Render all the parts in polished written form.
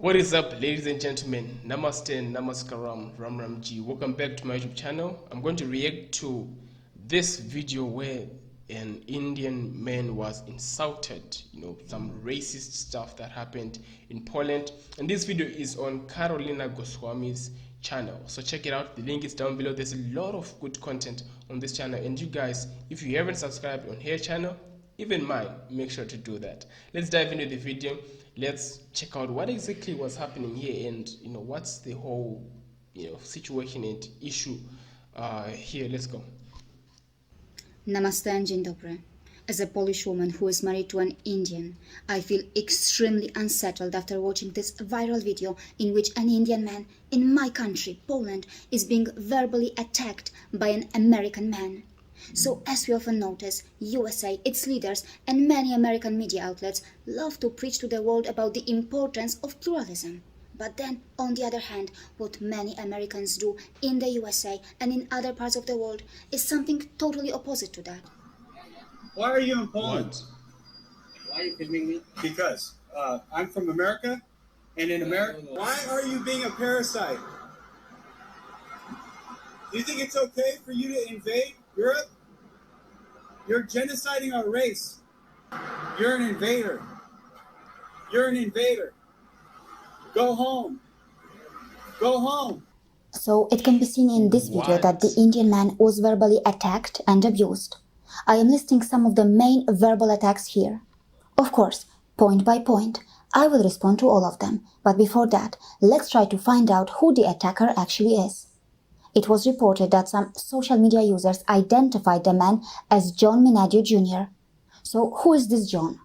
What is up, ladies and gentlemen? Namaste and Namaskaram, Ram Ramji. Welcome back to my YouTube channel. I'm going to react to this video where an Indian man was insulted, some racist stuff that happened in Poland. And this video is on Karolina Goswami's channel. So check it out. The link is down below. There's a lot of good content on this channel. And you guys, if you haven't subscribed on her channel, even mine, make sure to do that. Let's dive into the video. Let's check out what exactly was happening here, and what's the whole situation and issue here. Let's go. Namaste and Dzień dobry. As a Polish woman who is married to an Indian, I feel extremely unsettled after watching this viral video in which an Indian man in my country, Poland, is being verbally attacked by an American man. So, as we often notice, USA, its leaders, and many American media outlets love to preach to the world about the importance of pluralism. But then, on the other hand, what many Americans do in the USA and in other parts of the world is something totally opposite to that. Why are you in Poland? What? Why are you filming me? Because I'm from America, and in America... Why are you being a parasite? Do you think it's okay for you to invade Europe? You're genociding our race. You're an invader. You're an invader. Go home. Go home. So it can be seen in this video that the What? Indian man was verbally attacked and abused. I am listing some of the main verbal attacks here. Of course, point by point, I will respond to all of them. But before that, let's try to find out who the attacker actually is. It was reported that some social media users identified the man as John Minadio Jr. So who is this John?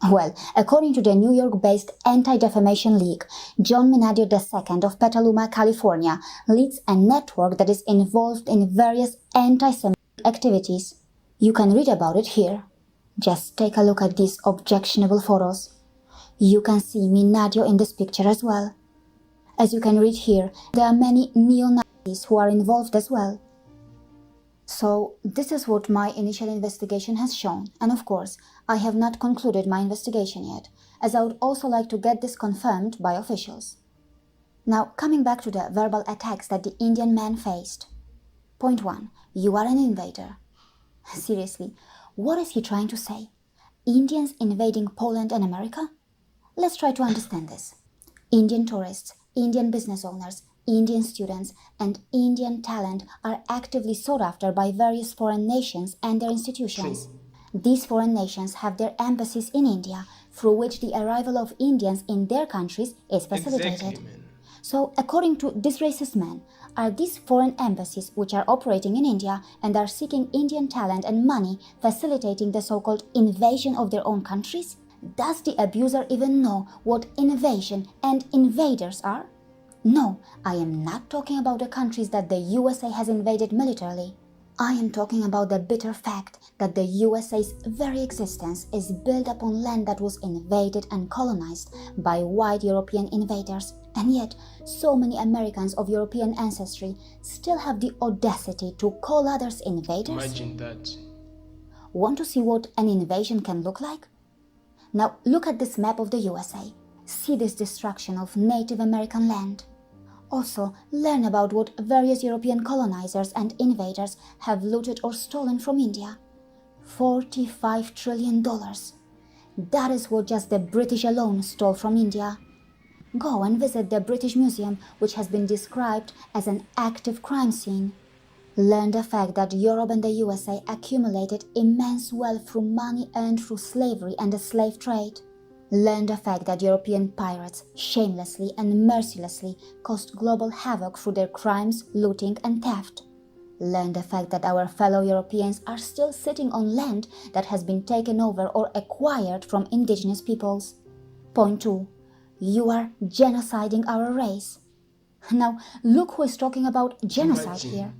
Well, according to the New York-based Anti-Defamation League, John Minadio II of Petaluma, California, leads a network that is involved in various anti-Semitic activities. You can read about it here. Just take a look at these objectionable photos. You can see Minadio in this picture as well. As you can read here, there are many neo-Nazis who are involved as well. So, this is what my initial investigation has shown, and of course, I have not concluded my investigation yet, as I would also like to get this confirmed by officials. Now, coming back to the verbal attacks that the Indian man faced. Point 1. You are an invader. Seriously, what is he trying to say? Indians invading Poland and America? Let's try to understand this. Indian tourists, Indian business owners, Indian students, and Indian talent are actively sought after by various foreign nations and their institutions. True. These foreign nations have their embassies in India, through which the arrival of Indians in their countries is facilitated. Exactly, man. So, according to this racist man, are these foreign embassies which are operating in India and are seeking Indian talent and money facilitating the so-called invasion of their own countries? Does the abuser even know what invasion and invaders are? No, I am not talking about the countries that the USA has invaded militarily. I am talking about the bitter fact that the USA's very existence is built upon land that was invaded and colonized by white European invaders. And yet, so many Americans of European ancestry still have the audacity to call others invaders. Imagine that. Want to see what an invasion can look like? Now, look at this map of the USA. See this destruction of Native American land. Also, learn about what various European colonizers and invaders have looted or stolen from India. $45 trillion. That is what just the British alone stole from India. Go and visit the British Museum, which has been described as an active crime scene. Learn the fact that Europe and the USA accumulated immense wealth through money earned through slavery and the slave trade. Learn the fact that European pirates shamelessly and mercilessly caused global havoc through their crimes, looting and theft. Learn the fact that our fellow Europeans are still sitting on land that has been taken over or acquired from indigenous peoples. Point 2. You are genociding our race. Now, look who is talking about genocide Imagine. here.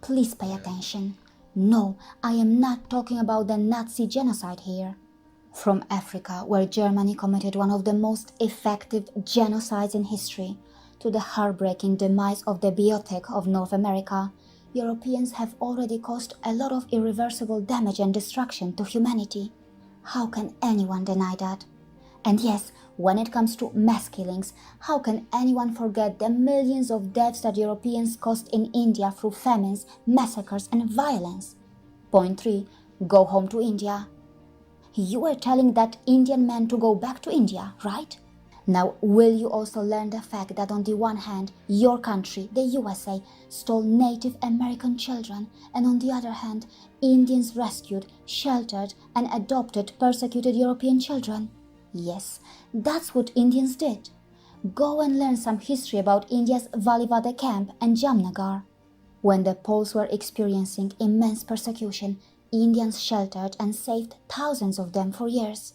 Please pay attention. No, I am not talking about the Nazi genocide here. From Africa, where Germany committed one of the most effective genocides in history, to the heartbreaking demise of the biotic of North America, Europeans have already caused a lot of irreversible damage and destruction to humanity. How can anyone deny that? And yes, when it comes to mass killings, how can anyone forget the millions of deaths that Europeans caused in India through famines, massacres, and violence? Point 3. Go home to India. You were telling that Indian man to go back to India, right? Now, will you also learn the fact that on the one hand, your country, the USA, stole Native American children, and on the other hand, Indians rescued, sheltered, and adopted persecuted European children? Yes, that's what Indians did. Go and learn some history about India's Valivade camp and Jamnagar. When the Poles were experiencing immense persecution, Indians sheltered and saved thousands of them for years.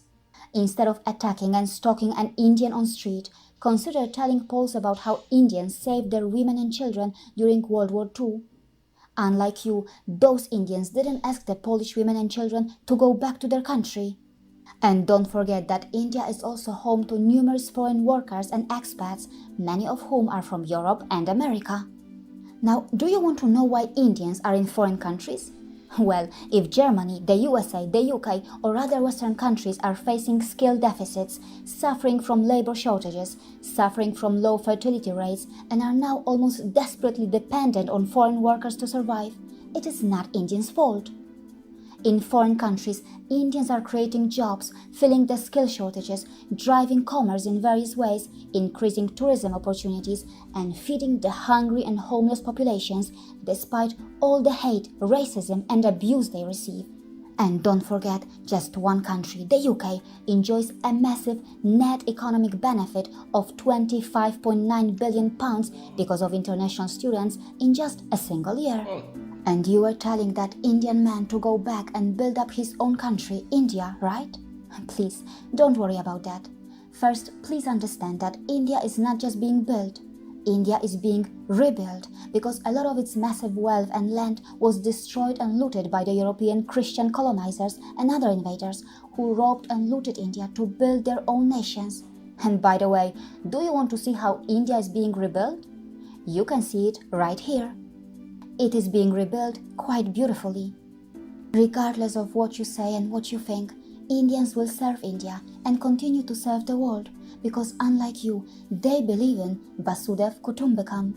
Instead of attacking and stalking an Indian on street, consider telling Poles about how Indians saved their women and children during World War II. Unlike you, those Indians didn't ask the Polish women and children to go back to their country. And don't forget that India is also home to numerous foreign workers and expats, many of whom are from Europe and America. Now, do you want to know why Indians are in foreign countries? Well, if Germany, the USA, the UK, or other Western countries are facing skill deficits, suffering from labor shortages, suffering from low fertility rates, and are now almost desperately dependent on foreign workers to survive, it is not Indians' fault. In foreign countries, Indians are creating jobs, filling the skill shortages, driving commerce in various ways, increasing tourism opportunities, and feeding the hungry and homeless populations, despite all the hate, racism, and abuse they receive. And don't forget, just one country, the UK, enjoys a massive net economic benefit of £25.9 billion because of international students in just a single year. And you were telling that Indian man to go back and build up his own country, India, right? Please, don't worry about that. First, please understand that India is not just being built. India is being rebuilt because a lot of its massive wealth and land was destroyed and looted by the European Christian colonizers and other invaders who robbed and looted India to build their own nations. And by the way, do you want to see how India is being rebuilt? You can see it right here. It is being rebuilt quite beautifully. Regardless of what you say and what you think, Indians will serve India and continue to serve the world because unlike you, they believe in Vasudev Kutumbakam.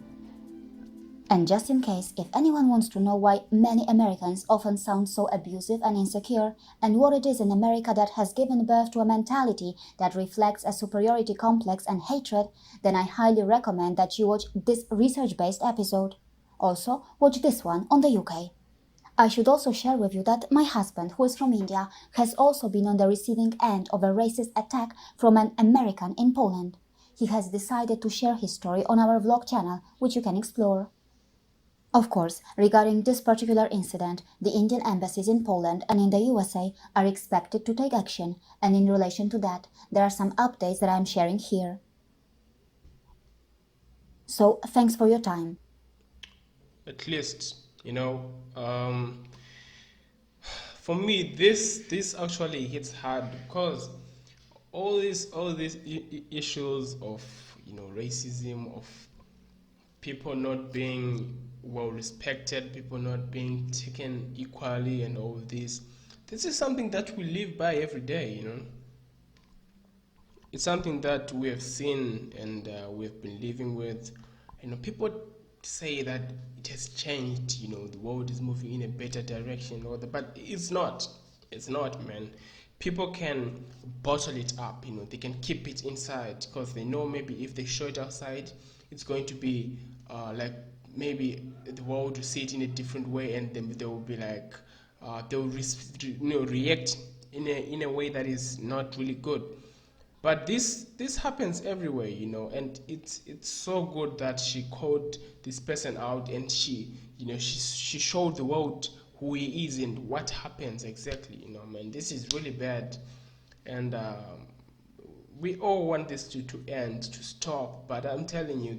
And just in case, if anyone wants to know why many Americans often sound so abusive and insecure, and what it is in America that has given birth to a mentality that reflects a superiority complex and hatred, then I highly recommend that you watch this research-based episode. Also, watch this one on the UK. I should also share with you that my husband, who is from India, has also been on the receiving end of a racist attack from an American in Poland. He has decided to share his story on our vlog channel, which you can explore. Of course, regarding this particular incident, the Indian embassies in Poland and in the USA are expected to take action, and in relation to that, there are some updates that I am sharing here. So, thanks for your time. At least, for me, this actually hits hard because all these issues of racism, of people not being well respected, people not being taken equally, and all this. This is something that we live by every day. It's something that we have seen and we've been living with. People say that it has changed. The world is moving in a better direction, but it's not. It's not, man. People can bottle it up. They can keep it inside because they know maybe if they show it outside, it's going to be like maybe the world will see it in a different way, and then they will be like they will react in a way that is not really good. But this happens everywhere, and it's so good that she called this person out, and she showed the world who he is and what happens exactly. Man, this is really bad, and we all want this to end, to stop. But I'm telling you,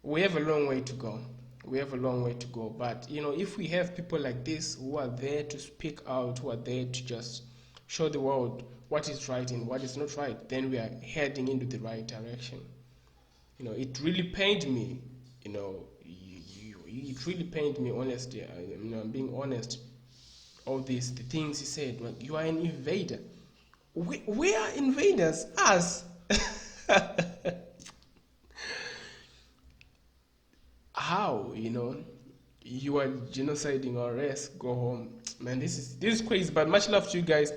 we have a long way to go. We have a long way to go. But if we have people like this who are there to speak out, who are there to just show the world what is right and what is not right, then we are heading into the right direction. It really pained me. It really pained me. Honestly, I'm being honest. All this, the things he said. Well, you are an invader. We are invaders, us. How, you are genociding our race? Go home, man. This is crazy. But much love to you guys.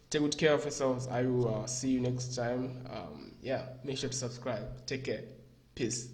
Take good care of yourselves. I will see you next time. Yeah, make sure to subscribe. Take care. Peace.